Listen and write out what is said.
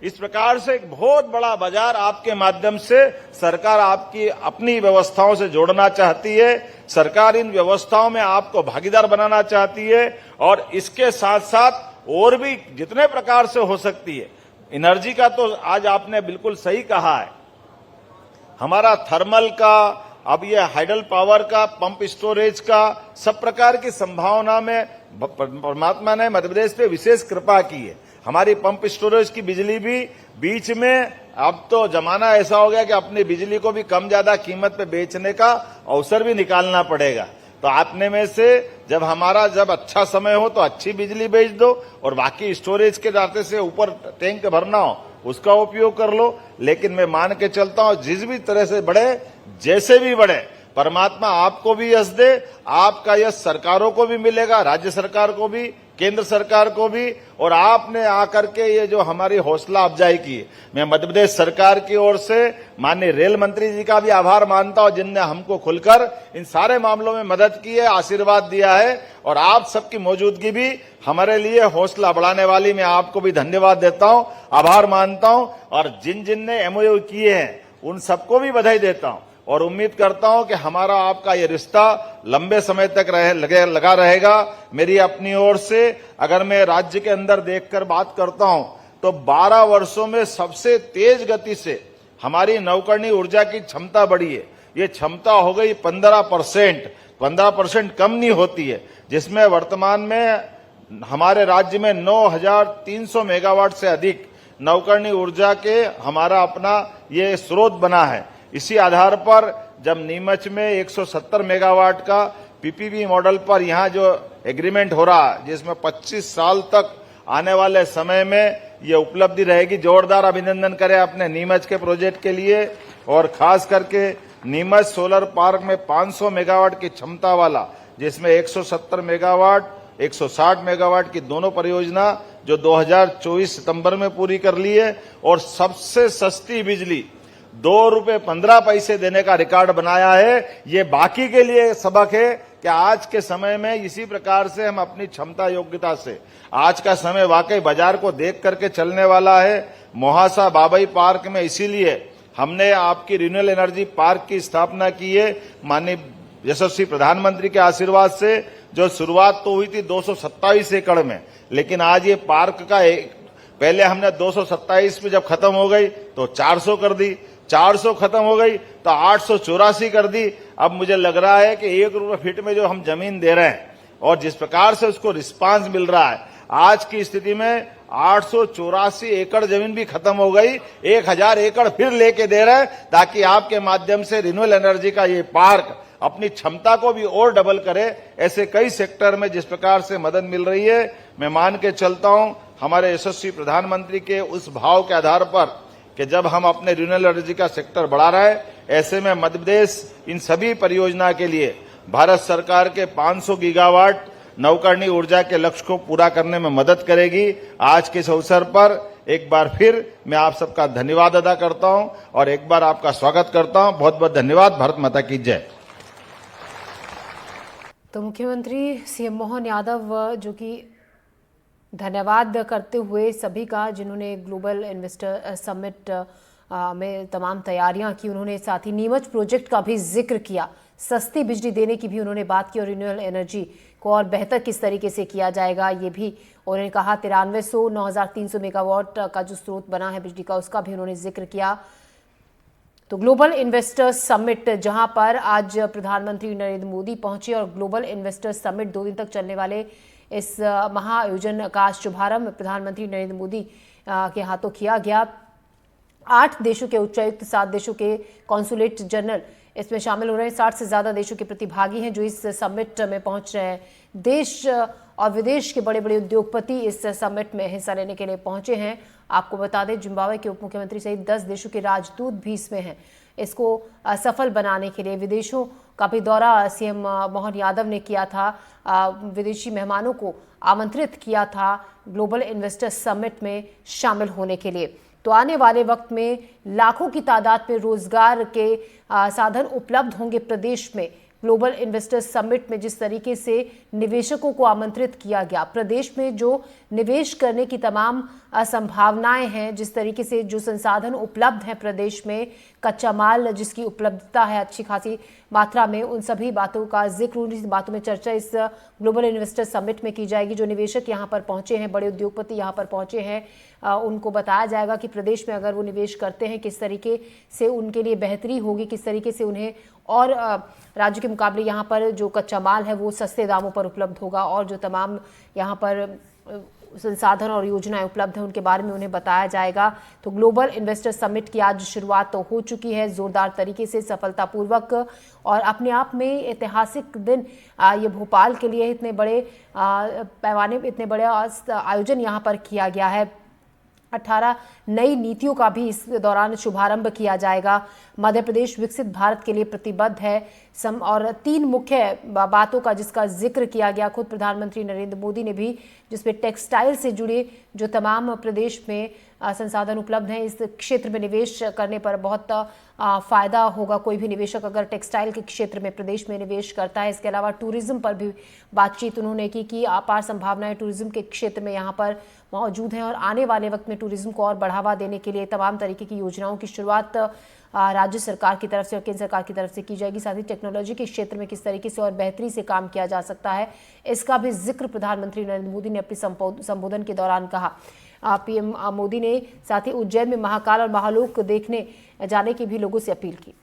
इस प्रकार से एक बहुत बड़ा बाजार आपके माध्यम से सरकार आपकी अपनी व्यवस्थाओं से जोड़ना चाहती है। सरकार इन व्यवस्थाओं में आपको भागीदार बनाना चाहती है और इसके साथ साथ और भी जितने प्रकार से हो सकती है। एनर्जी का तो आज आपने बिल्कुल सही कहा है, हमारा थर्मल का, अब ये हाइडल पावर का, पंप स्टोरेज का, सब प्रकार की संभावना में परमात्मा ने मध्य प्रदेश पे विशेष कृपा की है। हमारी पंप स्टोरेज की बिजली भी बीच में, अब तो जमाना ऐसा हो गया कि अपनी बिजली को भी कम ज्यादा कीमत पे बेचने का अवसर भी निकालना पड़ेगा। तो आपने में से जब अच्छा समय हो तो अच्छी बिजली बेच दो और बाकी स्टोरेज के रास्ते से ऊपर टैंक भरना हो उसका उपयोग कर लो। लेकिन मैं मान के चलता हूं जिस भी तरह से बढ़े, जैसे भी बढ़े, परमात्मा आपको भी यश दे। आपका यश सरकारों को भी मिलेगा, राज्य सरकार को भी, केंद्र सरकार को भी। और आपने आकर के ये जो हमारी हौसला अफजाई की, मैं मध्य प्रदेश सरकार की ओर से माननीय रेल मंत्री जी का भी आभार मानता हूं, जिनने हमको खुलकर इन सारे मामलों में मदद की है, आशीर्वाद दिया है। और आप सबकी मौजूदगी भी हमारे लिए हौसला बढ़ाने वाली। मैं आपको भी धन्यवाद देता हूं, आभार मानता हूं और जिन जिन ने एमओयू किए हैं उन सबको भी बधाई देता हूं और उम्मीद करता हूं कि हमारा आपका ये रिश्ता लंबे समय तक लगा रहेगा। मेरी अपनी ओर से अगर मैं राज्य के अंदर देखकर बात करता हूं तो 12 वर्षों में सबसे तेज गति से हमारी नवकरणीय ऊर्जा की क्षमता बढ़ी है। ये क्षमता हो गई 15% कम नहीं होती है, जिसमें वर्तमान में हमारे राज्य में 9,300 मेगावाट से अधिक नवकरणीय ऊर्जा के हमारा अपना ये स्रोत बना है। इसी आधार पर जब नीमच में 170 मेगावाट का पीपीपी मॉडल पर यहां जो एग्रीमेंट हो रहा है, जिसमें 25 साल तक आने वाले समय में ये उपलब्धि रहेगी, जोरदार अभिनंदन करें अपने नीमच के प्रोजेक्ट के लिए। और खास करके नीमच सोलर पार्क में 500 मेगावाट की क्षमता वाला, जिसमें 170 मेगावाट 160 मेगावाट की दोनों परियोजना जो 2024 सितंबर में पूरी कर ली है और सबसे सस्ती बिजली ₹2.15 देने का रिकॉर्ड बनाया है। ये बाकी के लिए सबक है कि आज के समय में इसी प्रकार से हम अपनी क्षमता योग्यता से, आज का समय वाकई बाजार को देख करके चलने वाला है। मोहासा बाबई पार्क में इसीलिए हमने आपकी रिन्यूएबल एनर्जी पार्क की स्थापना की है, माननीय यशस्वी प्रधानमंत्री के आशीर्वाद से। जो शुरुआत तो हुई थी 227 एकड़ में, लेकिन आज ये पार्क का पहले हमने 227 में जब खत्म हो गई तो 400 कर दी, 400 खत्म हो गई तो 884 कर दी। अब मुझे लग रहा है कि ₹1 फीट में जो हम जमीन दे रहे हैं और जिस प्रकार से उसको रिस्पांस मिल रहा है, आज की स्थिति में 884 एकड़ जमीन भी खत्म हो गई, 1000 एकड़ फिर लेके दे रहे हैं, ताकि आपके माध्यम से रिन्यूएबल एनर्जी का ये पार्क अपनी क्षमता को भी और डबल करे। ऐसे कई सेक्टर में जिस प्रकार से मदद मिल रही है, मैं मान के चलता हूं हमारे यशस्वी प्रधानमंत्री के उस भाव के आधार पर कि जब हम अपने रिन्यूएबल एनर्जी का सेक्टर बढ़ा रहे हैं, ऐसे में मध्य प्रदेश इन सभी परियोजना के लिए भारत सरकार के 500 गीगावाट नवकरणीय ऊर्जा के लक्ष्य को पूरा करने में मदद करेगी। आज के इस अवसर पर एक बार फिर मैं आप सबका धन्यवाद अदा करता हूं और एक बार आपका स्वागत करता हूं। बहुत बहुत धन्यवाद। भारत माता की जय। तो मुख्यमंत्री सीएम मोहन यादव जो कि धन्यवाद करते हुए सभी का, जिन्होंने ग्लोबल इन्वेस्टर समिट में तमाम तैयारियां की, उन्होंने साथ ही नीमच प्रोजेक्ट का भी जिक्र किया, सस्ती बिजली देने की भी उन्होंने बात की और रिन्यूएबल एनर्जी को और बेहतर किस तरीके से किया जाएगा ये भी उन्होंने कहा। 9300 9,300 मेगावाट का जो स्रोत बना है बिजली का, उसका भी उन्होंने जिक्र किया। तो ग्लोबल इन्वेस्टर्स समिट, जहां पर आज प्रधानमंत्री नरेंद्र मोदी पहुंचे और ग्लोबल इन्वेस्टर्स समिट 2 दिन तक चलने वाले इस महाआयोजन का शुभारंभ प्रधानमंत्री नरेंद्र मोदी के हाथों किया गया। 8 देशों के उच्चायुक्त, 7 देशों के कॉन्सुलेट जनरल इसमें शामिल हो रहे हैं। 60 से ज्यादा देशों के प्रतिभागी हैं जो इस समिट में पहुंच रहे हैं। देश और विदेश के बड़े बड़े उद्योगपति इस समिट में हिस्सा लेने के लिए पहुंचे हैं। आपको बता दें, जिम्बाब्वे के उप मुख्यमंत्री सहित 10 देशों के राजदूत भी इसमें हैं। इसको सफल बनाने के लिए विदेशों का भी दौरा सीएम मोहन यादव ने किया था, विदेशी मेहमानों को आमंत्रित किया था ग्लोबल इन्वेस्टर्स समिट में शामिल होने के लिए। तो आने वाले वक्त में लाखों की तादाद में रोजगार के साधन उपलब्ध होंगे प्रदेश में। ग्लोबल इन्वेस्टर्स समिट में जिस तरीके से निवेशकों को आमंत्रित किया गया, प्रदेश में जो निवेश करने की तमाम संभावनाएं हैं, जिस तरीके से जो संसाधन उपलब्ध हैं प्रदेश में, कच्चा माल जिसकी उपलब्धता है अच्छी खासी मात्रा में, उन सभी बातों का जिक्र, उन बातों में चर्चा इस ग्लोबल इन्वेस्टर समिट में की जाएगी। जो निवेशक यहाँ पर पहुंचे हैं, बड़े उद्योगपति यहाँ पर पहुंचे हैं, उनको बताया जाएगा कि प्रदेश में अगर वो निवेश करते हैं किस तरीके से उनके लिए बेहतरी होगी, किस तरीके से उन्हें और राज्य के मुकाबले यहाँ पर जो कच्चा माल है वो सस्ते दामों पर उपलब्ध होगा, और जो तमाम यहाँ पर संसाधन और योजनाएं उपलब्ध हैं उनके बारे में उन्हें बताया जाएगा। तो ग्लोबल इन्वेस्टर समिट की आज शुरुआत तो हो चुकी है जोरदार तरीके से, सफलतापूर्वक, और अपने आप में ऐतिहासिक दिन ये भोपाल के लिए इतने बड़े पैमाने पे इतने बड़े आयोजन यहाँ पर किया गया है। 18 नई नीतियों का भी इस दौरान शुभारंभ किया जाएगा। मध्य प्रदेश विकसित भारत के लिए प्रतिबद्ध है और 3 मुख्य बातों का जिसका जिक्र किया गया खुद प्रधानमंत्री नरेंद्र मोदी ने भी, जिसमें टेक्सटाइल से जुड़े जो तमाम प्रदेश में संसाधन उपलब्ध हैं, इस क्षेत्र में निवेश करने पर बहुत फायदा होगा। कोई भी निवेशक अगर टेक्सटाइल के क्षेत्र में प्रदेश में निवेश करता है। इसके अलावा टूरिज्म पर भी बातचीत उन्होंने की कि अपार संभावनाएं टूरिज्म के क्षेत्र में यहाँ पर मौजूद हैं, और आने वाले वक्त में टूरिज्म को और बढ़ावा देने के लिए तमाम तरीके की योजनाओं की शुरुआत राज्य सरकार की तरफ से और केंद्र सरकार की तरफ से की जाएगी। साथ ही टेक्नोलॉजी के क्षेत्र में किस तरीके से और बेहतरी से काम किया जा सकता है, इसका भी जिक्र प्रधानमंत्री नरेंद्र मोदी ने अपने संबोधन के दौरान कहा। पीएम मोदी ने साथ ही उज्जैन में महाकाल और महालोक देखने जाने की भी लोगों से अपील की।